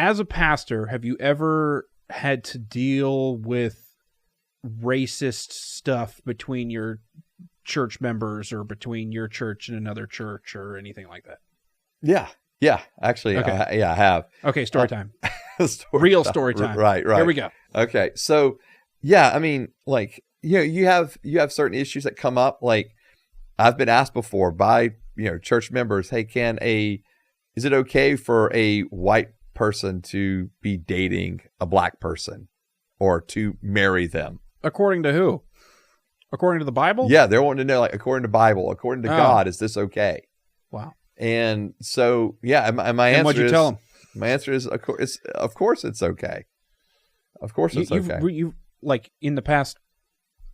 as a pastor, have you ever had to deal with racist stuff between your church members or between your church and another church or anything like that? Yeah. Actually, Okay. I have. Okay, story time. Real story time. Right. Here we go. Okay, so yeah, I mean, like, you have certain issues that come up. Like, I've been asked before by church members, hey, is it okay for a white person to be dating a black person or to marry them? According to who? According to the Bible? Yeah, they're wanting to know, like, according to Bible, according to God, is this okay? Wow. And so, yeah, and my and answer what'd you is, tell them? My answer is, of course it's okay. Of course it's okay. You like in the past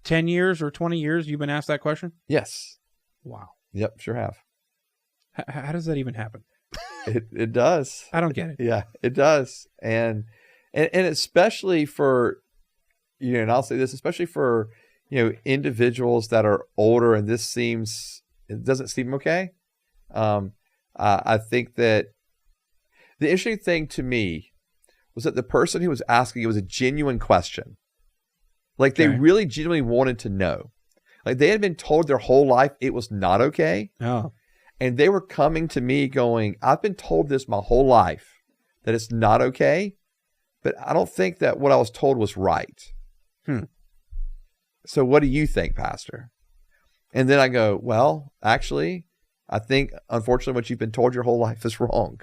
10 years or 20 years, you've been asked that question? Yes. Wow. Yep, sure have. How does that even happen? It does. I don't get it. Yeah, it does. And especially for, and I'll say this, especially for, individuals that are older, and it doesn't seem okay. I think that the interesting thing to me was that the person who was asking, it was a genuine question. Like, they really genuinely wanted to know. Like, they had been told their whole life it was not okay. Oh. And they were coming to me going, I've been told this my whole life, that it's not okay, but I don't think that what I was told was right. So what do you think, Pastor? And then I go, well, actually, I think, unfortunately, what you've been told your whole life is wrong.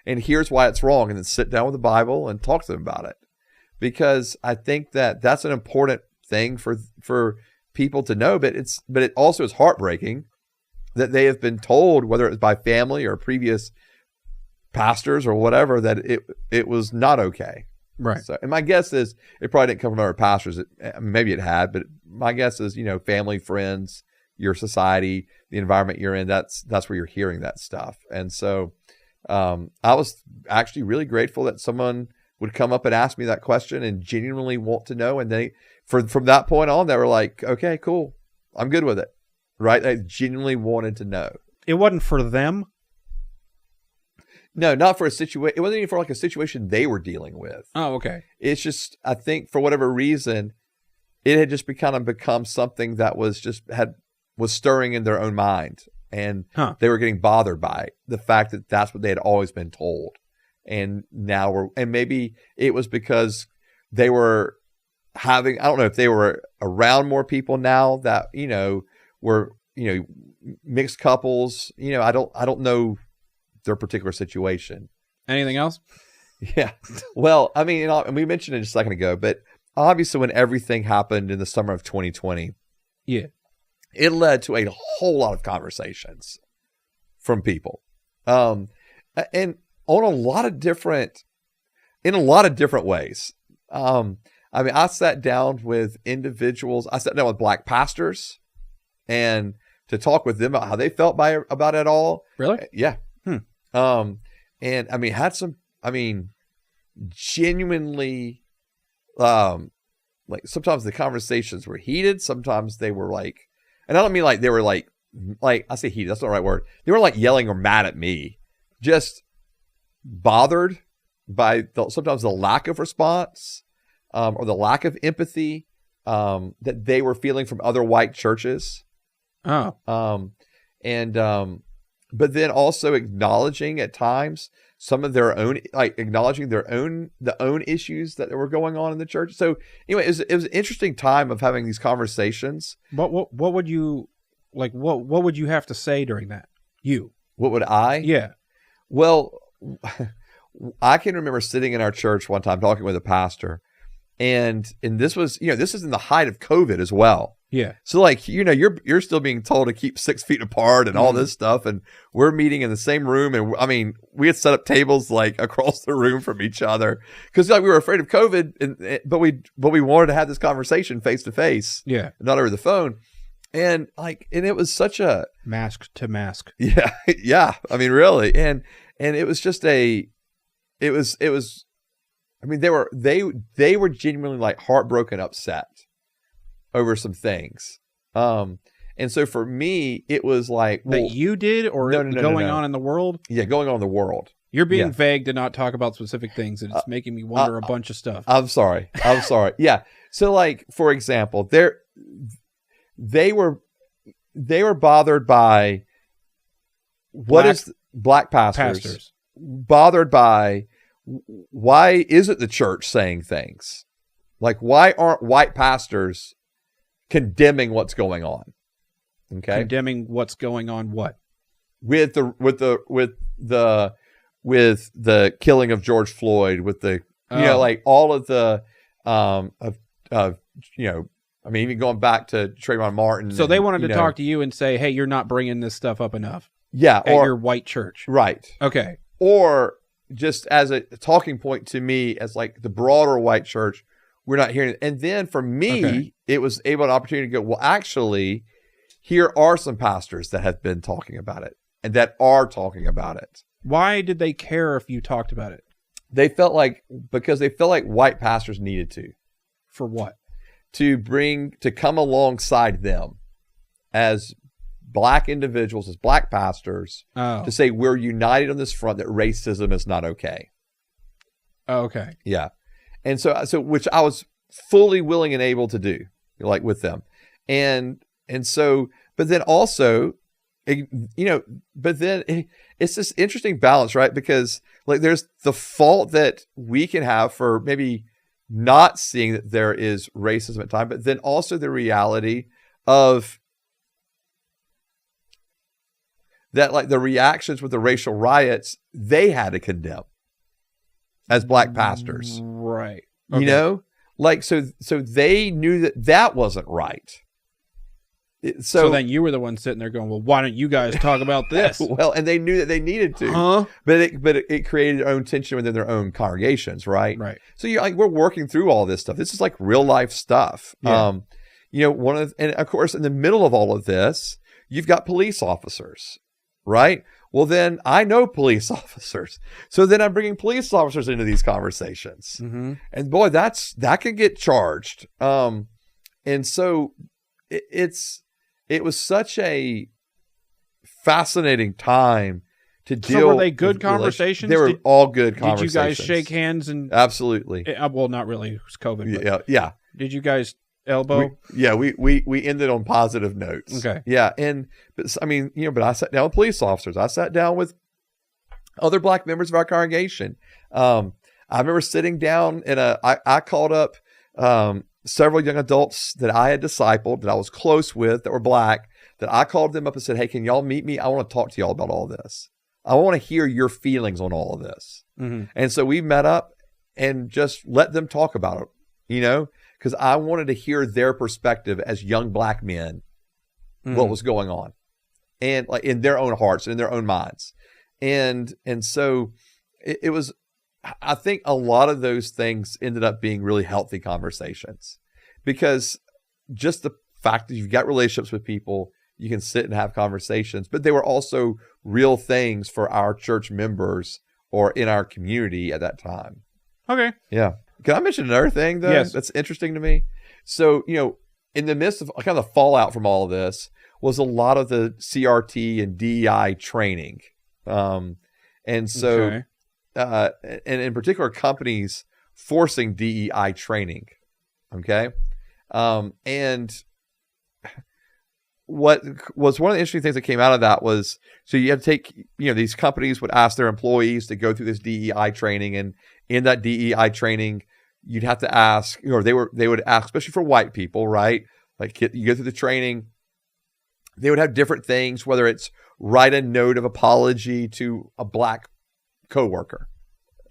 And here's why it's wrong. And then sit down with the Bible and talk to them about it. Because I think that that's an important thing for people to know. But it also is heartbreaking that they have been told, whether it was by family or previous pastors or whatever, that it was not okay. Right. So, and my guess is it probably didn't come from other pastors. Maybe it had, but my guess is, family, friends, your society, the environment you're in, that's where you're hearing that stuff. And so I was actually really grateful that someone would come up and ask me that question and genuinely want to know. And from that point on, they were like, okay, cool, I'm good with it. Right? They genuinely wanted to know. It wasn't for them? No, not for a situation. It wasn't even for like a situation they were dealing with. Oh, okay. It's just, I think for whatever reason, it had just become something that was stirring in their own mind. And they were getting bothered by it. The fact that that's what they had always been told. And now and maybe it was because they were I don't know if they were around more people now that, were, mixed couples. I don't know their particular situation. Anything else? Yeah. Well, I mean, and we mentioned it just a second ago, but obviously when everything happened in the summer of 2020, yeah, it led to a whole lot of conversations from people. And in a lot of different ways. I mean, I sat down with individuals. I sat down with black pastors and to talk with them about how they felt about it all. Really? Yeah. And I mean, genuinely, like sometimes the conversations were heated. Sometimes they were like, and I don't mean like they were like I say heated, that's not the right word. They were like yelling or mad at me, just bothered by sometimes the lack of response, or the lack of empathy, that they were feeling from other white churches. Oh. But then also acknowledging at times some of their own, like acknowledging the own issues that were going on in the church. So anyway, it was an interesting time of having these conversations. What would you like? What would you have to say during that? What would I? Yeah. Well, I can remember sitting in our church one time talking with a pastor, and this was, this is in the height of COVID as well. Yeah. So like, you're still being told to keep 6 feet apart and all this stuff. And we're meeting in the same room. And I mean, we had set up tables like across the room from each other because like we were afraid of COVID, but we wanted to have this conversation face to face. Yeah. Not over the phone. And it was such a mask to mask. Yeah. Yeah. I mean, really. And it was just it was, I mean, they were genuinely like heartbroken, upset over some things. And so for me, it was like, that you did, or no, going on in the world? Yeah, going on in the world. You're being vague to not talk about specific things, and it's making me wonder a bunch of stuff. I'm sorry. Yeah. So, like, for example, they were bothered by black pastors bothered by why isn't the church saying things? Like, why aren't white pastors condemning what's going on? Okay. Condemning what's going on what? With the killing of George Floyd, with the like all of the I mean, even going back to Trayvon Martin. So they wanted to talk to you and say, hey, you're not bringing this stuff up enough. Yeah. At your white church. Right. Okay. Or just as a talking point to me as like the broader white church, we're not hearing it. And then for me, it was an opportunity to go, well, actually, here are some pastors that have been talking about it and that are talking about it. Why did they care if you talked about it? Because they felt like white pastors needed to. For what? To come alongside them as black individuals, as black pastors, to say we're united on this front that racism is not okay. Okay. Yeah. And so which I was fully willing and able to do, like with them. And so, but then also, but then it's this interesting balance, right? Because like there's the fault that we can have for maybe not seeing that there is racism at times, but then also the reality of that, like the reactions with the racial riots, they had to condemn as black pastors. Right. Okay. So they knew that wasn't right. So then you were the one sitting there going, well, why don't you guys talk about this? Well, and they knew that they needed to, but it created their own tension within their own congregations. Right. Right. So we're working through all this stuff. This is like real life stuff. Yeah. And of course, in the middle of all of this, you've got police officers, right? Well, then I know police officers. So then I'm bringing police officers into these conversations. Mm-hmm. And boy, that can get charged. And so it was such a fascinating time to deal. So were they good conversations? They were all good conversations. Did you guys shake hands and? Absolutely. Well, not really. It was COVID. But yeah. Did you guys elbow? We ended on positive notes. Okay. Yeah, but I sat down with police officers. I sat down with other black members of our congregation. I remember sitting down I called up several young adults that I had discipled, that I was close with, that were black, that I called them up and said, hey, can y'all meet me? I want to talk to y'all about all this. I want to hear your feelings on all of this. Mm-hmm. And so we met up and just let them talk about it, because I wanted to hear their perspective as young black men, what was going on, and like in their own hearts and in their own minds. And so it was, I think a lot of those things ended up being really healthy conversations, because just the fact that you've got relationships with people, you can sit and have conversations, but they were also real things for our church members or in our community at that time. Okay. Yeah. Can I mention another thing though? Yes. That's interesting to me. So, in the midst of kind of the fallout from all of this was a lot of the CRT and DEI training. And so, Okay. And in particular, companies forcing DEI training. Okay. And what was one of the interesting things that came out of that was, so you have to take, these companies would ask their employees to go through this DEI training, and in that DEI training, you'd have to ask, or they would ask, especially for white people, right? Like you go through the training, they would have different things, whether it's write a note of apology to a black coworker,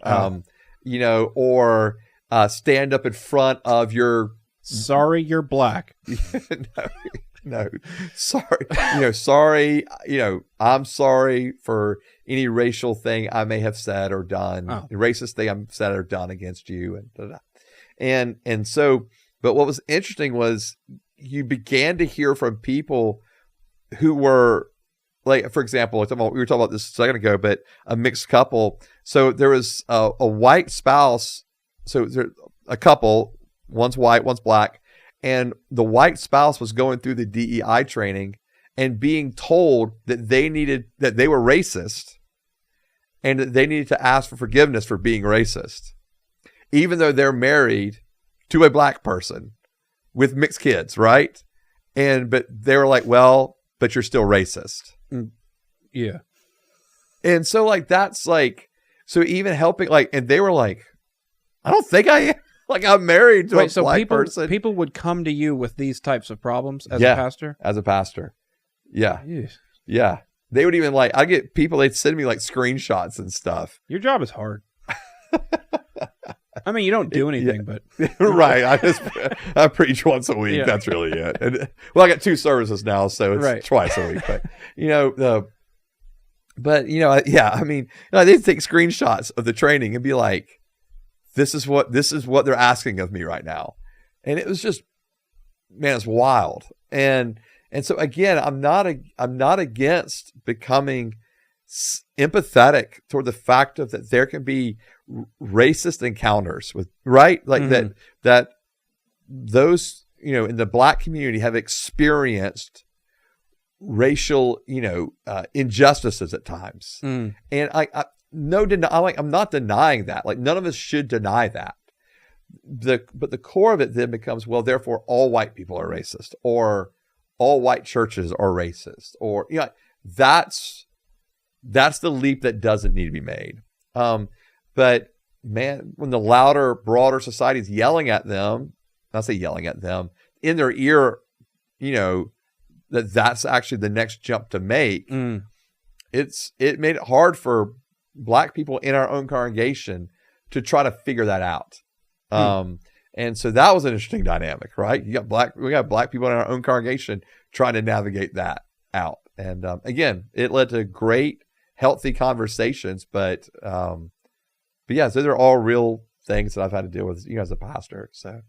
or stand up in front of your. Sorry, you're black. No, sorry. I'm sorry for any racial thing I may have said or done, racist thing I've said or done against you, and so. But what was interesting was you began to hear from people who were, like, for example, we were talking about this a second ago, but a mixed couple. So there was a white spouse. So there a couple, one's white, one's black. And the white spouse was going through the DEI training and being told that they were racist and that they needed to ask for forgiveness for being racist, even though they're married to a black person with mixed kids, right? But they were like, well, but you're still racist. Yeah. And so like, that's like, so even helping, like, and they were like, I don't think I am. Like, I'm married to a black person. People would come to you with these types of problems as a pastor? As a pastor. Yeah. Yes. Yeah. They would even like, I get people, they'd send me like screenshots and stuff. Your job is hard. I mean, you don't do anything, but right. I preach once a week. Yeah. That's really it. And, well, I got 2 services now, so it's twice a week. But I mean, they'd take screenshots of the training and be like, this is what they're asking of me right now. And it was just, man, it's wild. And so again, I'm not against becoming empathetic toward the fact of that there can be racist encounters with, right? Like that those, in the black community have experienced racial, injustices at times. And I'm not denying that. Like, none of us should deny that. But the core of it then becomes, well, therefore all white people are racist, or all white churches are racist, or that's the leap that doesn't need to be made. But man, when the louder, broader society is yelling at them, I say yelling at them in their ear, that's actually the next jump to make. It made it hard for black people in our own congregation to try to figure that out. And so that was an interesting dynamic, right? We got black people in our own congregation trying to navigate that out. And again, it led to great, healthy conversations, but yeah, so they're all real things that I've had to deal with, as a pastor. So